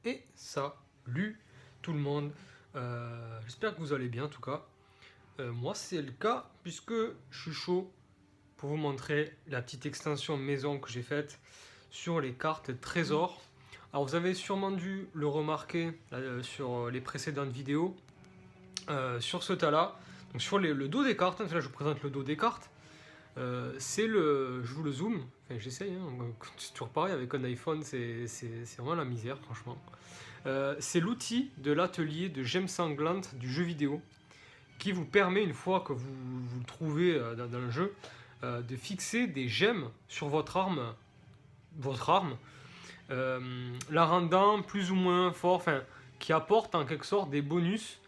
Et salut tout le monde. J'espère que vous allez bien en tout cas. Moi c'est le cas puisque je suis chaud pour vous montrer la petite extension maison que j'ai faite sur les cartes trésors. Alors vous avez sûrement dû le remarquer sur les précédentes vidéos. Sur ce tas-là, donc sur le dos des cartes, là je vous présente le dos des cartes. Je vous le zoom, enfin j'essaye, hein, c'est toujours pareil avec un iPhone, c'est vraiment la misère franchement. C'est l'outil de l'atelier de gemmes sanglantes du jeu vidéo qui vous permet, une fois que vous le trouvez dans le jeu, de fixer des gemmes sur votre arme, la rendant plus ou moins fort, enfin qui apporte en quelque sorte des bonus,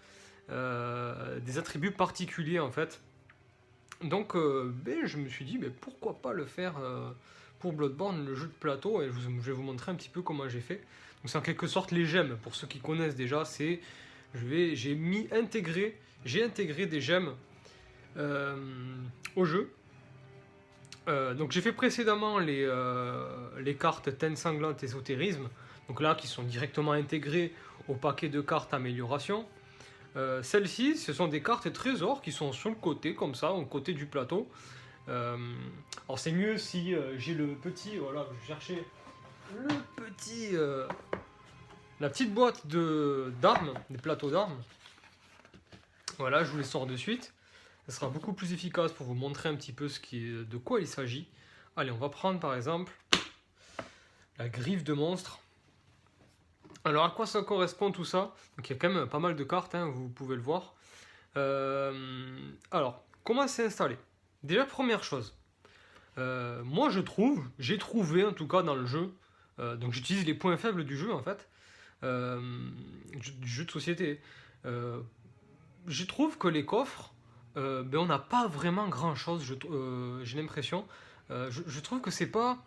des attributs particuliers en fait. Donc je me suis dit pourquoi pas le faire pour Bloodborne, le jeu de plateau, et je vais vous montrer un petit peu comment j'ai fait. Donc c'est en quelque sorte les gemmes, pour ceux qui connaissent déjà, j'ai intégré des gemmes au jeu. Donc j'ai fait précédemment les cartes Teine Sanglante Ésotérisme, donc là qui sont directement intégrées au paquet de cartes amélioration. Celles-ci, ce sont des cartes trésors qui sont sur le côté, comme ça, au côté du plateau. Alors c'est mieux si j'ai le petit, voilà, je cherchais le petit, la petite boîte d'armes, des plateaux d'armes. Voilà, je vous les sors de suite. Ça sera beaucoup plus efficace pour vous montrer un petit peu de quoi il s'agit. Allez, on va prendre par exemple la griffe de monstre. Alors à quoi ça correspond tout ça? Donc il y a quand même pas mal de cartes, hein, vous pouvez le voir. Alors, comment c'est installé? Déjà, première chose, moi j'ai trouvé en tout cas dans le jeu, donc j'utilise les points faibles du jeu en fait, du jeu de société. Je trouve que les coffres, on n'a pas vraiment grand chose, j'ai l'impression. Je trouve que c'est pas.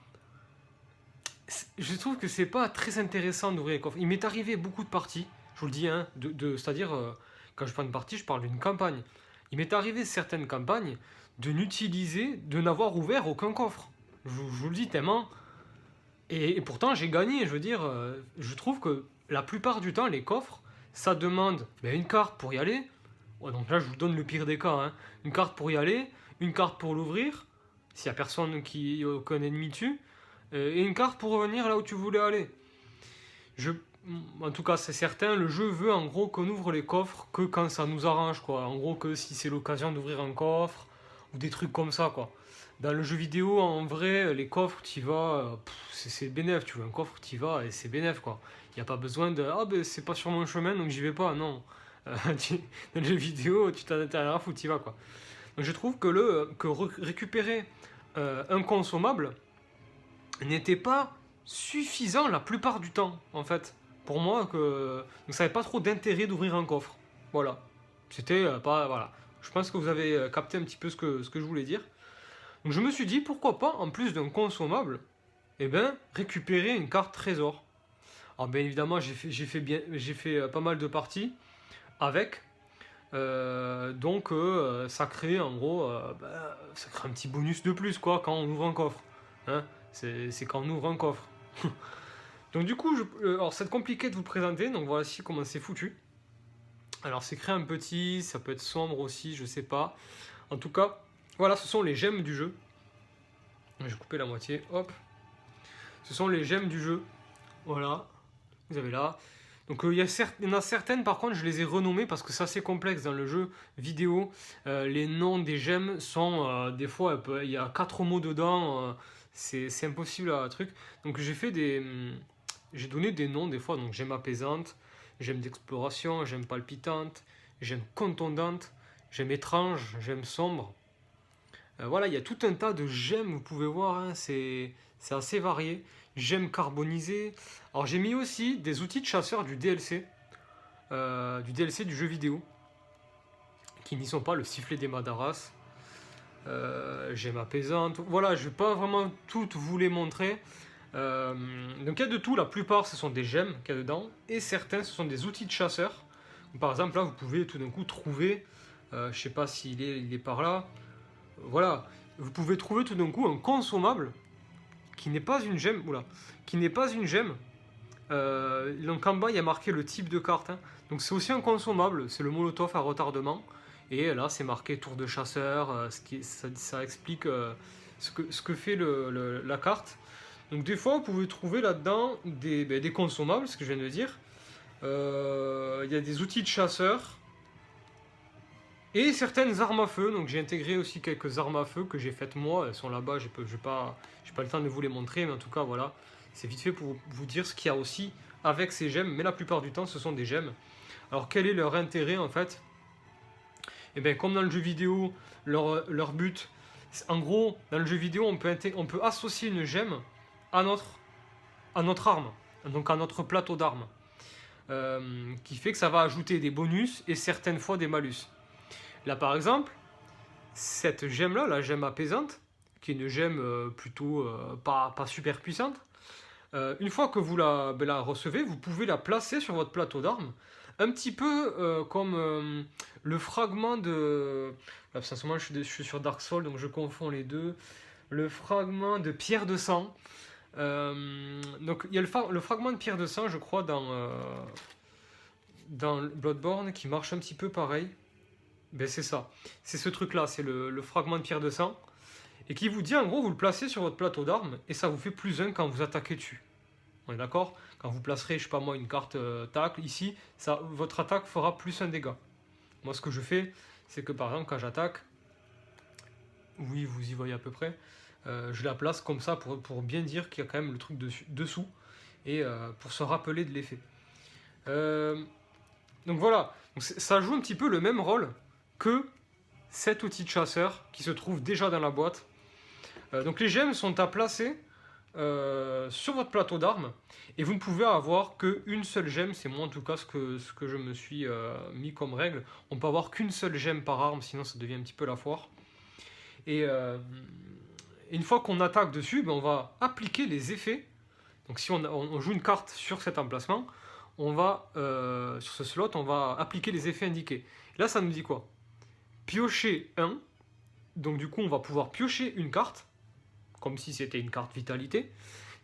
Je trouve que c'est pas très intéressant d'ouvrir les coffres. Il m'est arrivé beaucoup de parties, je vous le dis, hein, c'est-à-dire, quand je prends une partie, je parle d'une campagne. Il m'est arrivé certaines campagnes de n'avoir ouvert aucun coffre. Je vous le dis tellement. Et pourtant, j'ai gagné, je veux dire, je trouve que la plupart du temps, les coffres, ça demande une carte pour y aller. Ouais, donc là, je vous donne le pire des cas, hein. Une carte pour y aller, une carte pour l'ouvrir, s'il n'y a personne aucun ennemi dessus, et une carte pour revenir là où tu voulais aller. Je, En tout cas, c'est certain, le jeu veut en gros qu'on ouvre les coffres que quand ça nous arrange, quoi. En gros, que si c'est l'occasion d'ouvrir un coffre, ou des trucs comme ça, quoi. Dans le jeu vidéo, en vrai, les coffres, t'y vas, c'est bénef, tu veux un coffre, t'y vas, et c'est bénef, quoi. Il n'y a pas besoin de, c'est pas sur mon chemin, donc j'y vais pas, non. Dans le jeu vidéo, tu t'en as rien à foutre, t'y vas, quoi. Donc je trouve que récupérer un consommable n'était pas suffisant la plupart du temps, en fait. Pour moi, donc ça n'avait pas trop d'intérêt d'ouvrir un coffre. Voilà. C'était pas. Voilà. Je pense que vous avez capté un petit peu ce que je voulais dire. Donc je me suis dit, pourquoi pas, en plus d'un consommable, récupérer une carte trésor. Alors bien évidemment, j'ai fait pas mal de parties avec. Ça crée en gros, ça crée un petit bonus de plus quoi quand on ouvre un coffre. Hein, c'est quand on ouvre un coffre. Donc du coup, alors c'est compliqué de vous présenter, donc voici comment c'est foutu. Alors c'est créé un petit, ça peut être sombre aussi, je sais pas. En tout cas, voilà, ce sont les gemmes du jeu. Je vais couper la moitié, hop. Ce sont les gemmes du jeu. Voilà, vous avez là. Donc il y en a certaines par contre je les ai renommées parce que c'est assez complexe dans le jeu vidéo. Les noms des gemmes sont des fois il y a 4 mots dedans, c'est impossible à truc. Donc j'ai donné des noms des fois, donc gemme apaisante, gemme d'exploration, gemme palpitante, gemme contondante, gemme étrange, gemme sombre. Voilà, il y a tout un tas de gemmes, vous pouvez voir, hein, c'est assez varié. Gemmes carbonisées. Alors j'ai mis aussi des outils de chasseur du DLC du jeu vidéo, qui n'y sont pas, le sifflet des Madaras, gemme apaisante. Voilà, je vais pas vraiment toutes vous les montrer. Donc il y a de tout, la plupart ce sont des gemmes qu'il y a dedans, et certains ce sont des outils de chasseur. Par exemple là vous pouvez tout d'un coup trouver, je sais pas il est par là, voilà, vous pouvez trouver tout d'un coup un consommable qui n'est pas une gemme, qui n'est pas une gemme, Donc en bas, il y a marqué le type de carte, hein. Donc c'est aussi un consommable, c'est le Molotov à retardement. Et là, c'est marqué tour de chasseur, ça explique ce que fait la carte. Donc des fois, vous pouvez trouver là-dedans des consommables, ce que je viens de dire. Il y a des outils de chasseur et certaines armes à feu. Donc j'ai intégré aussi quelques armes à feu que j'ai faites moi. Elles sont là-bas, j'ai pas le temps de vous les montrer, mais en tout cas, voilà. C'est vite fait pour vous dire ce qu'il y a aussi avec ces gemmes, mais la plupart du temps, ce sont des gemmes. Alors quel est leur intérêt en fait? Et bien comme dans le jeu vidéo, leur but, en gros, dans le jeu vidéo, on peut associer une gemme à notre arme, donc à notre plateau d'armes. Qui fait que ça va ajouter des bonus et certaines fois des malus. Là par exemple, cette gemme là, la gemme apaisante, qui est une gemme plutôt pas super puissante, une fois que vous la recevez, vous pouvez la placer sur votre plateau d'armes, un petit peu comme le fragment de... Là, en ce moment je suis sur Dark Souls, donc je confonds les deux. Le fragment de pierre de sang. Donc il y a le fragment de pierre de sang, je crois, dans Bloodborne, qui marche un petit peu pareil. Ben c'est ça, c'est ce truc là, c'est le fragment de pierre de sang, et qui vous dit en gros, vous le placez sur votre plateau d'armes, et ça vous fait +1 quand vous attaquez dessus. On est d'accord? Quand vous placerez, je sais pas moi, une carte tacle ici, votre attaque fera +1 dégât. Moi ce que je fais, c'est que par exemple quand j'attaque, oui vous y voyez à peu près, je la place comme ça pour bien dire qu'il y a quand même le truc dessous, et pour se rappeler de l'effet. Donc voilà, donc ça joue un petit peu le même rôle que cet outil de chasseur qui se trouve déjà dans la boîte. Donc les gemmes sont à placer sur votre plateau d'armes, et vous ne pouvez avoir qu'une seule gemme. C'est moi en tout cas ce que je me suis mis comme règle. On peut avoir qu'une seule gemme par arme, sinon ça devient un petit peu la foire. Et une fois qu'on attaque dessus, ben on va appliquer les effets. Donc si on joue une carte sur cet emplacement, on va, sur ce slot, on va appliquer les effets indiqués. Là, ça nous dit quoi? Piocher 1. Donc du coup, on va pouvoir piocher une carte, comme si c'était une carte vitalité.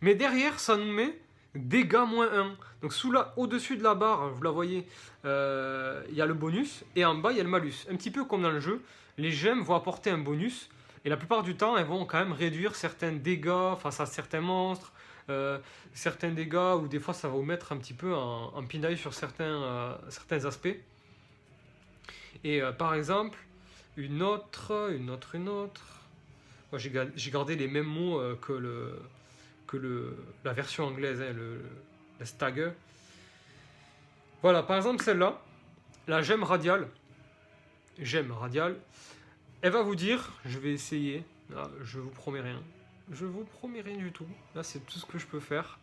Mais derrière, ça nous met dégâts -1. Donc au-dessus de la barre, vous la voyez, il y a le bonus, et en bas, il y a le malus. Un petit peu comme dans le jeu, les gemmes vont apporter un bonus, et la plupart du temps, elles vont quand même réduire certains dégâts face à certains monstres, certains dégâts, ou des fois ça va vous mettre un petit peu en pinaille sur certains aspects. Et par exemple, une autre. Moi j'ai gardé les mêmes mots que la version anglaise, hein, la stagger. Voilà, par exemple celle-là, la gemme radiale. Gemme radiale. Elle va vous dire, je vais essayer, là, je vous promets rien. Je vous promets rien du tout. Là, c'est tout ce que je peux faire.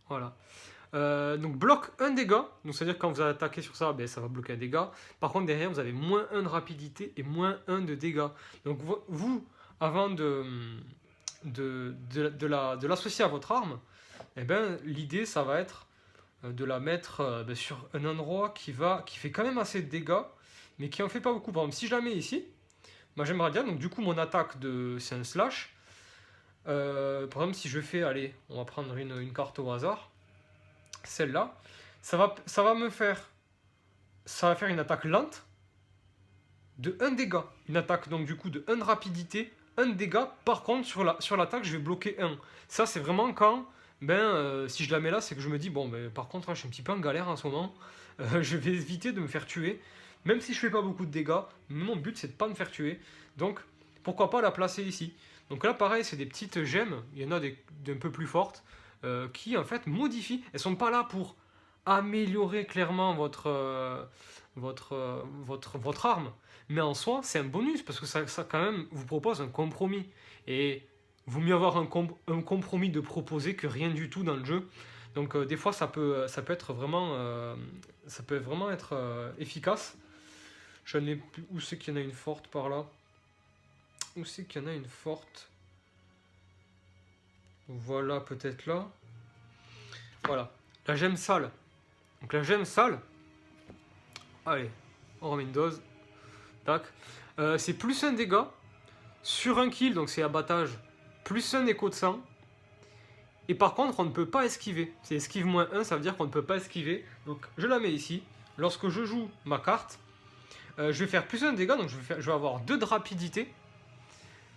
Voilà. Donc, bloque 1 dégât. Donc, c'est-à-dire que quand vous attaquez sur ça, ben, ça va bloquer un dégât. Par contre, derrière, vous avez -1 de rapidité et -1 de dégâts. Donc, vous, avant de l'associer à votre arme, eh ben, l'idée, ça va être de la mettre sur un endroit qui fait quand même assez de dégâts, mais qui en fait pas beaucoup. Par exemple, si je la mets ici, ma gemme radiale, donc du coup, mon attaque, c'est un slash. Par exemple, si je fais, allez, on va prendre une carte au hasard, celle-là, ça va faire une attaque lente de 1 dégât. Une attaque donc du coup de 1 de rapidité, 1 de dégât. Par contre, sur l'attaque, je vais bloquer 1. Ça, c'est vraiment quand, si je la mets là, c'est que je me dis, bon, par contre, là, je suis un petit peu en galère en ce moment. Je vais éviter de me faire tuer. Même si je fais pas beaucoup de dégâts, mon but, c'est de pas me faire tuer. Donc, pourquoi pas la placer ici. Donc là, pareil, c'est des petites gemmes. Il y en a d'un peu plus fortes qui, en fait, modifient. Elles sont pas là pour améliorer clairement votre arme. Mais en soi, c'est un bonus parce que ça quand même vous propose un compromis. Et vaut mieux avoir un compromis de proposer que rien du tout dans le jeu. Donc des fois, ça peut être vraiment, être efficace. Je n'ai plus. Où c'est qu'il y en a une forte par là? Où c'est qu'il y en a une forte? Voilà, peut-être là. Voilà. La gemme sale. Donc la gemme sale. Allez, on remet une dose. Tac. C'est +1 dégât sur un kill, donc c'est abattage. +1 écho de sang. Et par contre, on ne peut pas esquiver. C'est esquive -1, ça veut dire qu'on ne peut pas esquiver. Donc je la mets ici. Lorsque je joue ma carte, je vais faire plus 1 de dégâts, donc je vais avoir 2 de rapidité.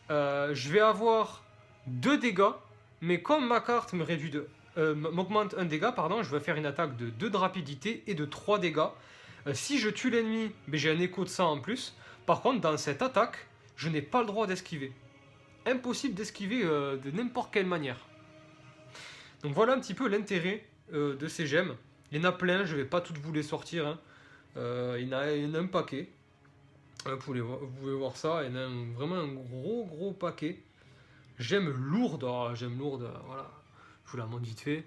Je vais avoir 2 dégâts, mais comme ma carte me réduit m'augmente 1 dégât, pardon, je vais faire une attaque de 2 de rapidité et de 3 dégâts. Si je tue l'ennemi, j'ai un écho de 100 en plus. Par contre, dans cette attaque, je n'ai pas le droit d'esquiver. Impossible d'esquiver de n'importe quelle manière. Donc voilà un petit peu l'intérêt de ces gemmes. Il y en a plein, je ne vais pas toutes vous les sortir. Hein. Il y en a un paquet. Vous pouvez voir ça, il y en a vraiment un gros paquet. Gemmes lourdes, voilà. Je vous la montre vite fait.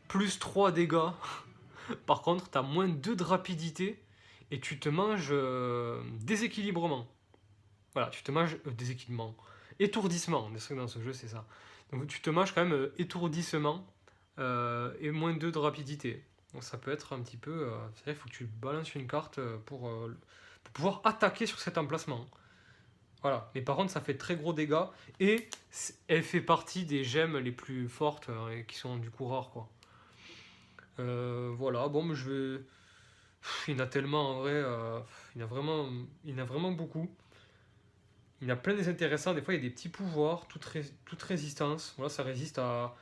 Plus 3 dégâts. Par contre, tu as moins 2 de rapidité et tu te manges déséquilibrement. Voilà, tu te manges déséquilibrement. Étourdissement, dans ce jeu, c'est ça. Donc tu te manges quand même étourdissement et moins 2 de rapidité. Donc ça peut être un petit peu... c'est-à-dire qu'il faut que tu balances une carte pour pouvoir attaquer sur cet emplacement. Voilà, mais par contre ça fait très gros dégâts et elle fait partie des gemmes les plus fortes et qui sont du coup rares, quoi. Voilà, bon, mais je vais... il y en a tellement en vrai, il y en a vraiment beaucoup. Il y en a plein des intéressants, des fois il y a des petits pouvoirs, toute résistance. Voilà, ça résiste à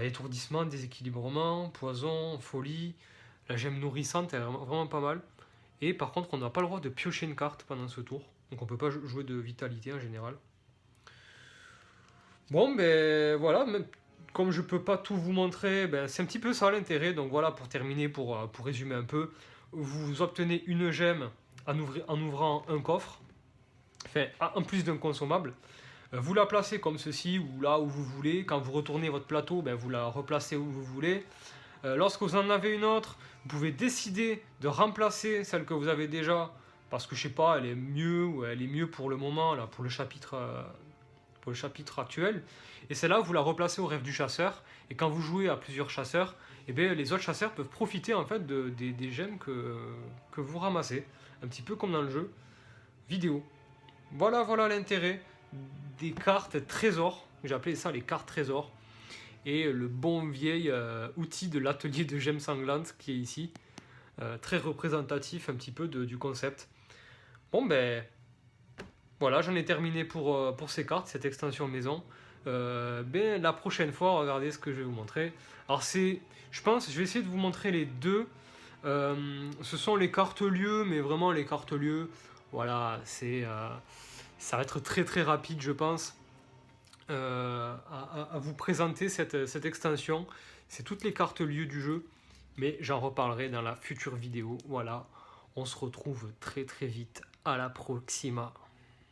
étourdissement, déséquilibrement, poison, folie. La gemme nourrissante elle est vraiment pas mal. Et par contre, on n'a pas le droit de piocher une carte pendant ce tour. Donc on peut pas jouer de vitalité en général. Bon, ben voilà, même comme je peux pas tout vous montrer, ben, c'est un petit peu ça l'intérêt. Donc voilà, pour terminer, pour résumer un peu, vous obtenez une gemme en ouvrant un coffre, enfin, en plus d'un consommable. Vous la placez comme ceci, ou là où vous voulez. Quand vous retournez votre plateau, ben, vous la replacez où vous voulez. Lorsque vous en avez une autre, vous pouvez décider de remplacer celle que vous avez déjà, parce que je sais pas, elle est mieux, ou elle est mieux pour le moment, là, pour le chapitre actuel. Et celle-là, vous la replacez au rêve du chasseur. Et quand vous jouez à plusieurs chasseurs, eh bien, les autres chasseurs peuvent profiter en fait des gemmes que vous ramassez. Un petit peu comme dans le jeu vidéo. Voilà l'intérêt des cartes trésors. J'ai appelé ça les cartes trésors. Et le bon vieil outil de l'atelier de gemmes sanglantes qui est ici. Très représentatif un petit peu du concept. Bon ben... voilà, j'en ai terminé pour ces cartes, cette extension maison. La prochaine fois, regardez ce que je vais vous montrer. Alors je pense, je vais essayer de vous montrer les deux. Ce sont les cartes lieux, mais vraiment les cartes lieux, voilà, ça va être très rapide, je pense, à vous présenter cette extension. C'est toutes les cartes lieux du jeu, mais j'en reparlerai dans la future vidéo. Voilà, on se retrouve très vite. À la proxima.